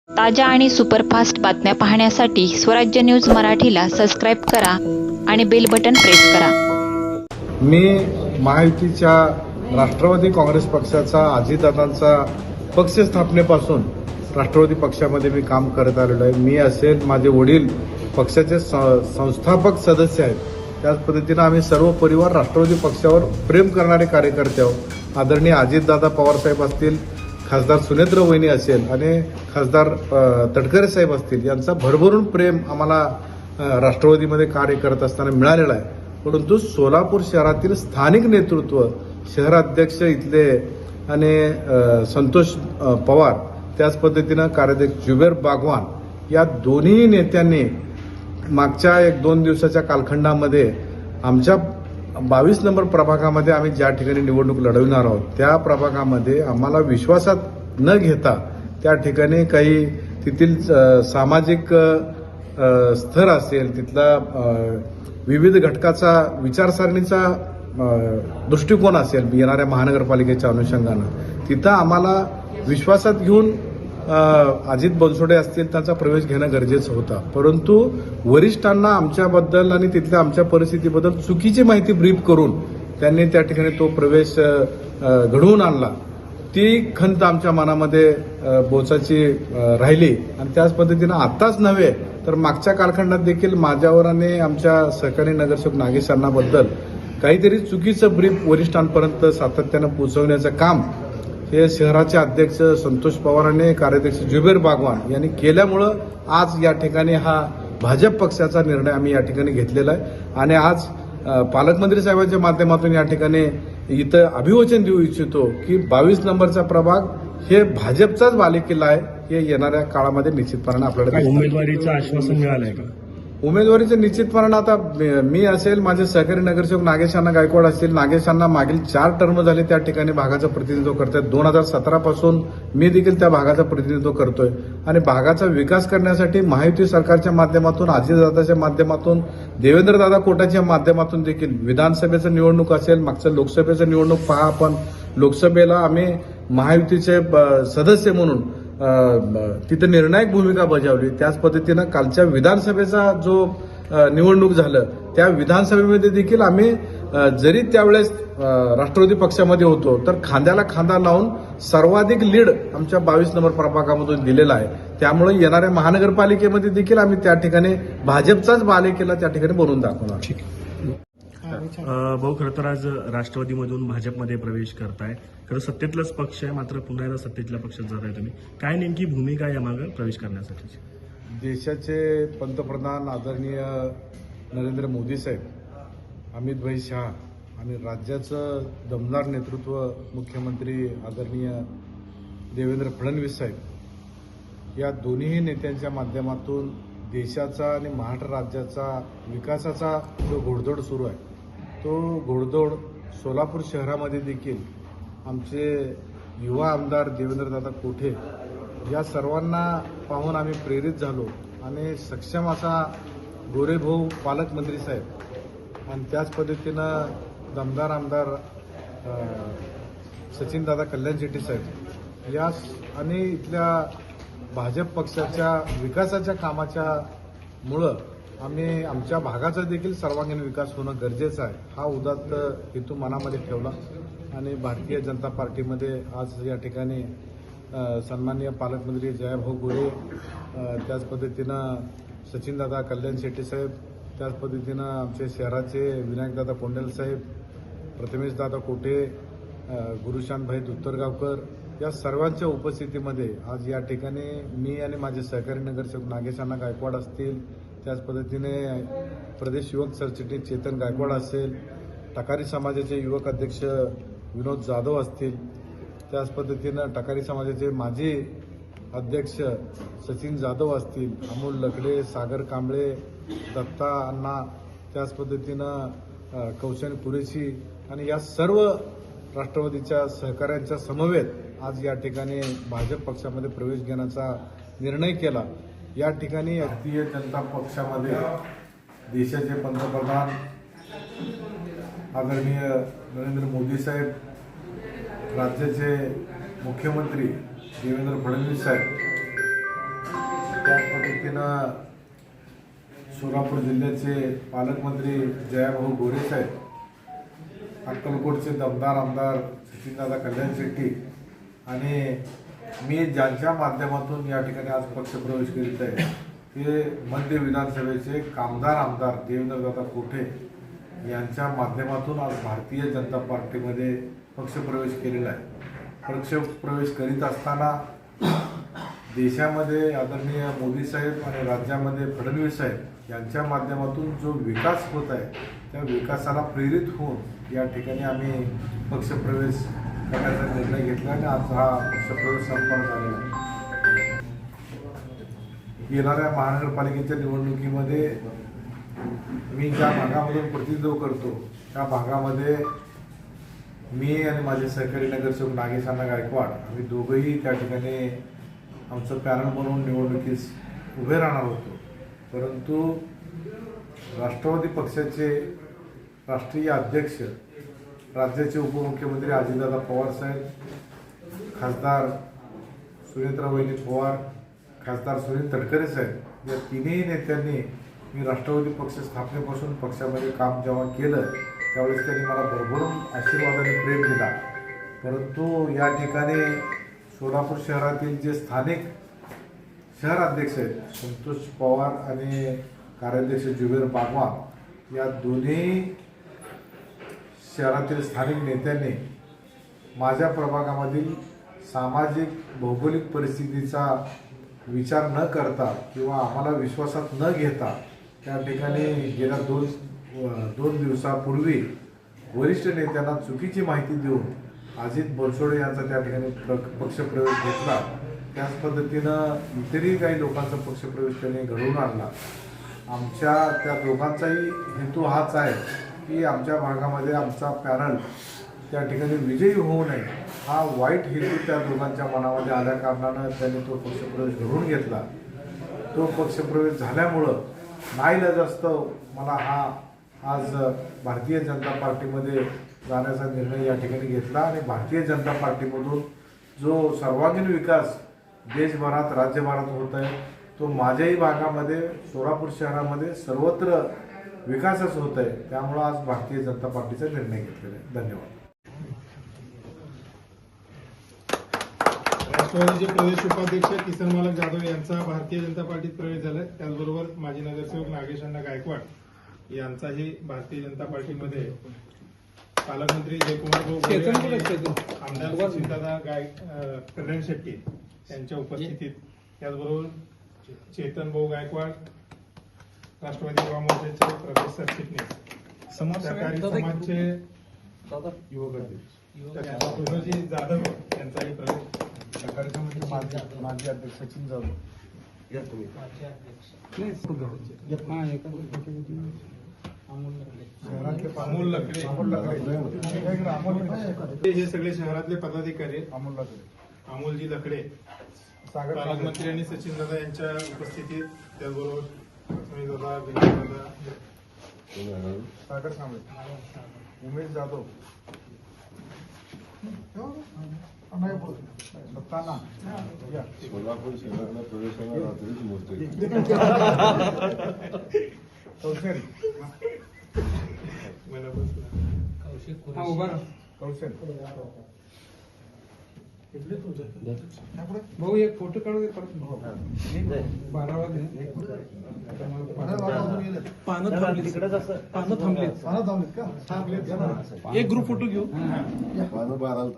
ताज्या आणि सुपरफास्ट बातम्या पाहण्यासाठी स्वराज्य न्यूज मराठीला सबस्क्राईब करा आणि बेल बटन प्रेस करा. मी महायुतीच्या राष्ट्रवादी काँग्रेस पक्षाचा अजितदादांचा पक्ष स्थापनेपासून राष्ट्रवादी पक्षामध्ये मी काम करत आलेलो आहे. मी असेल, माझे वडील पक्षाचे संस्थापक सदस्य आहेत. त्याच पद्धतीनं आम्ही सर्व परिवार राष्ट्रवादी पक्षावर प्रेम करणारे कार्यकर्ते आहोत. आदरणीय अजितदादा पवारसाहेब असतील, खासदार सुनेत्र वहिनी असेल आणि खासदार तटकरे साहेब असतील, यांचा भरभरून प्रेम आम्हाला राष्ट्रवादीमध्ये कार्य करत असताना मिळालेलं आहे. परंतु सोलापूर शहरातील स्थानिक नेतृत्व, शहराध्यक्ष इथले आणि संतोष पवार, त्याच पद्धतीनं कार्याध्यक्ष जुबेर बागवान, या दोन्ही नेत्यांनी मागच्या 1-2 दिवसाच्या कालखंडामध्ये आमच्या 22 नंबर प्रभागामध्ये आम्ही ज्या ठिकाणी निवडणूक लढवणार आहोत त्या प्रभागामध्ये आम्हाला विश्वासात न घेता त्या ठिकाणी काही तेथील सामाजिक स्तर असेल, तिथला विविध घटकाचा विचारसरणीचा दृष्टिकोन असेल, येणाऱ्या महानगरपालिकेच्या अनुषंगानं तिथं आम्हाला विश्वासात घेऊन अजित बनसोडे असतील त्यांचा प्रवेश घेणं गरजेचं होतं. परंतु वरिष्ठांना आमच्याबद्दल आणि तिथल्या आमच्या परिस्थितीबद्दल चुकीची माहिती ब्रीफ करून त्यांनी त्या ठिकाणी तो प्रवेश घडवून आणला. ती खंत आमच्या मनामध्ये बोचाची राहिली आणि त्याच पद्धतीनं आत्ताच नव्हे तर मागच्या कालखंडात देखील माझ्यावर आणि आमच्या सहकारी नगरसेवक नागेश अण्णाबद्दल काहीतरी चुकीचं ब्रीफ वरिष्ठांपर्यंत सातत्यानं पोहोचवण्याचं काम हे शहराचे अध्यक्ष संतोष पवार आणि कार्याध्यक्ष जुबेर बागवान यांनी केल्यामुळं आज या ठिकाणी हा भाजप पक्षाचा निर्णय आम्ही या ठिकाणी घेतलेला आहे. आणि आज पालकमंत्री साहेबांच्या माध्यमातून या ठिकाणी इथं अभिवचन देऊ इच्छितो की 22 नंबरचा प्रभाग हे भाजपचाच बालेकिल्ला आहे. हे येणाऱ्या काळामध्ये निश्चितपणे आपल्याला उमेदवारीचं आश्वासन मिळालंय का? उमेदवारीचं निश्चितपणे आता मी असेल, माझे सहकारी नगरसेवक नागेशांना गायकवाड असतील, नागेशांना मागील 4 टर्म झाले त्या ठिकाणी भागाचं प्रतिनिधित्व करतात. 2017 पासून मी देखील त्या भागाचं प्रतिनिधित्व करतोय आणि भागाचा विकास करण्यासाठी महायुती सरकारच्या माध्यमातून, अजितदादाच्या माध्यमातून, देवेंद्रदादा कोटाच्या माध्यमातून देखील विधानसभेचं निवडणूक असेल, मागचं लोकसभेचं निवडणूक पहा, आपण लोकसभेला आम्ही महायुतीचे सदस्य म्हणून तिथे निर्णायक भूमिका बजावली. त्याच पद्धतीनं कालच्या विधानसभेचा जो निवडणूक झालं त्या विधानसभेमध्ये देखील आम्ही जरी त्यावेळेस राष्ट्रवादी पक्षामध्ये होतो तर खांद्याला खांदा लावून सर्वाधिक लीड आमच्या 22 नंबर प्रभागामधून दिलेला आहे. त्यामुळे येणाऱ्या महानगरपालिकेमध्ये देखील आम्ही त्या ठिकाणी भाजपचाच बालेकिल्ला त्या ठिकाणी बनवून दाखवणार. भाऊ, खरं तर आज राष्ट्रवादीमधून भाजपमध्ये प्रवेश करताय. खरं सत्तेतलाच पक्ष आहे, मात्र पुन्हा एकदा सत्तेतल्या पक्षात जात आहे तुम्ही. काय नेमकी भूमिका आहे यामागे प्रवेश करण्यासाठी? देशाचे पंतप्रधान आदरणीय नरेंद्र मोदी साहेब, अमित भाई शहा आणि राज्याचं दमदार नेतृत्व मुख्यमंत्री आदरणीय देवेंद्र फडणवीस साहेब, या दोन्ही नेत्यांच्या माध्यमातून देशाचा आणि महाराष्ट्र राज्याचा विकासाचा जो घोडदौड सुरू आहे तो घोडदौड सोलापूर शहरामध्ये देखील आमचे युवा आमदार देवेंद्रदादा कोठे या सर्वांना पाहून आम्ही प्रेरित झालो आणि सक्षम असा गोरेभाऊ पालकमंत्री साहेब आणि त्याच पद्धतीनं दमदार आमदार सचिनदादा कल्याण शेट्टी साहेब या आणि इथल्या भाजप पक्षाच्या विकासाच्या कामाच्या मुळं आम्ही आमच्या भागाचा देखील सर्वांगीण विकास होणं गरजेचं आहे हा उदात्त हेतू मनामध्ये ठेवला आणि भारतीय जनता पार्टीमध्ये आज या ठिकाणी सन्माननीय पालकमंत्री जयाभाऊ गोरे, त्याच पद्धतीनं सचिनदादा कल्याण शेट्टी साहेब, त्याच पद्धतीनं आमचे शहराचे विनायकदादा कोंडेल साहेब, प्रथमेशदादा कोठे, गुरुशांतभाई दुत्तरगावकर या सर्वांच्या उपस्थितीमध्ये आज या ठिकाणी मी आणि माझे सहकारी नगरसेवक नागेशांना गायकवाड असतील, त्याच पद्धतीने प्रदेश युवक सरचिटणीस चेतन गायकवाड असेल, टकारी समाजाचे युवक अध्यक्ष विनोद जाधव असतील, त्याच पद्धतीनं टकारी समाजाचे माजी अध्यक्ष सचिन जाधव असतील, अमोल लकडे, सागर कांबळे, दत्ता अण्णा, त्याच पद्धतीनं कौशन कुरेशी आणि या सर्व राष्ट्रवादीच्या सहकाऱ्यांच्या समवेत आज या ठिकाणी भाजप पक्षामध्ये प्रवेश घेण्याचा निर्णय केला. या ठिकाणी भारतीय जनता पक्षामध्ये देशाचे पंतप्रधान आदरणीय नरेंद्र मोदी साहेब, राज्याचे मुख्यमंत्री देवेंद्र फडणवीस साहेब पद्धतीनं सोलापूर जिल्ह्याचे पालकमंत्री जयाभाऊ गोरे साहेब, अक्कलकोटचे दमदार आमदार सचिनदादा कल्याण शेट्टी आणि मी ज्यांच्या माध्यमातून या ठिकाणी आज पक्षप्रवेश करीत आहे ते मध्य विधानसभेचे कामदार आमदार देवेंद्रदादा कोठे यांच्या माध्यमातून आज भारतीय जनता पार्टीमध्ये पक्षप्रवेश केलेला आहे. पक्षप्रवेश करीत असताना देशामध्ये आदरणीय मोदी साहेब आणि राज्यामध्ये फडणवीस साहेब यांच्या माध्यमातून जो विकास होत आहे त्या विकासाला प्रेरित होऊन या ठिकाणी आम्ही पक्षप्रवेश करण्याचा निर्णय घेतला आणि आज हा पक्षप्रवेश संपन्न झालेला आहे. येणाऱ्या महानगरपालिकेच्या निवडणुकीमध्ये मी ज्या भागामधून प्रतिनिधित्व करतो त्या भागामध्ये मी आणि माझे सहकारी नगरसेवक नागेश अण्णा गायकवाड आम्ही दोघंही त्या ठिकाणी आमचं पॅनल बनवून निवडणुकीस उभे राहणार होतो. परंतु राष्ट्रवादी पक्षाचे राष्ट्रीय अध्यक्ष राज्याचे उपमुख्यमंत्री अजितदादा पवार साहेब, खासदार सुनेत्रावहिनी पवार, खासदार सुनील तटकरे साहेब या तिन्ही नेत्यांनी मी राष्ट्रवादी पक्ष स्थापनेपासून पक्षामध्ये काम जेव्हा केलं त्यावेळेस त्यांनी मला भरभरून आशीर्वादाने प्रेम दिला. परंतु या ठिकाणी सोलापूर शहरातील जे स्थानिक शहर अध्यक्ष आहेत संतोष पवार आणि कार्याध्यक्ष जुबेर बागवा या दोन्ही शहरातील स्थानिक नेत्यांनी माझ्या प्रभागामधील सामाजिक भौगोलिक परिस्थितीचा विचार न करता किंवा आम्हाला विश्वासात न घेता त्या ठिकाणी गेल्या दोन दिवसापूर्वी वरिष्ठ नेत्यांना चुकीची माहिती देऊन अजित बनसोडे यांचा त्या ठिकाणी पक्षप्रवेश घेतला. त्याच पद्धतीनं इतरही काही लोकांचा पक्षप्रवेश त्यांनी घडवून आणला. आमच्या त्या दोघांचाही हेतू हाच आहे की आमच्या भागामध्ये आमचा पॅनल त्या ठिकाणी विजयी होऊ नये हा वाईट हेतू त्या दोघांच्या मनामध्ये आल्या कारणानं त्यांनी तो पक्षप्रवेश घडवून घेतला. तो पक्षप्रवेश झाल्यामुळं नाईलाजास्तव मला हा आज भारतीय जनता पार्टीमध्ये जाण्याचा निर्णय या ठिकाणी घेतला आणि भारतीय जनता पार्टीमधून जो सर्वांगीण विकास देशभरात राज्यभरात होत आहे तो माझ्याही भागामध्ये सोलापूर शहरामध्ये सर्वत्र विकासच होत आहे. त्यामुळं आज भारतीय जनता पार्टीचा निर्णय घेतलेला आहे. धन्यवाद. राष्ट्रवादीचे प्रदेश उपाध्यक्ष किसन मालक जाधव यांचा भारतीय जनता पार्टीत प्रवेश झालाय. त्याचबरोबर माजी नगरसेवक नागेश अण्णा गायकवाड यांचाही भारतीय जनता पार्टीमध्ये पालकमंत्री जयकुमार आमदार सचिनदादा कल्याण शेट्टी यांच्या उपस्थितीत त्याचबरोबर चेतन भाऊ गायकवाड राष्ट्रवादी युवा मोर्चाचे प्रदेश सरचिटणीस सहकारी समाजचे युवक अध्यक्ष सुरजी जाधव यांचाही प्रवेश सहकारी समितीचे माजी अध्यक्ष सचिन जाधव अमोल लकडे हे सगळे शहरातले पदाधिकारी अमोलजी लकडे पालकमंत्री आणि सचिन दादा यांच्या उपस्थितीत त्याचबरोबर दादा विनोद दादा सागर कांबळे उमेश जाधव सत्ताना सोलापूर शहराला प्रवेशाला रात्रीच मोजते. कौशल कौशल भाऊ एक फोटो काढू दे परत. 12 वाजले पानं थांबलीत का? थांबलेत एक ग्रुप फोटो घेऊ. 12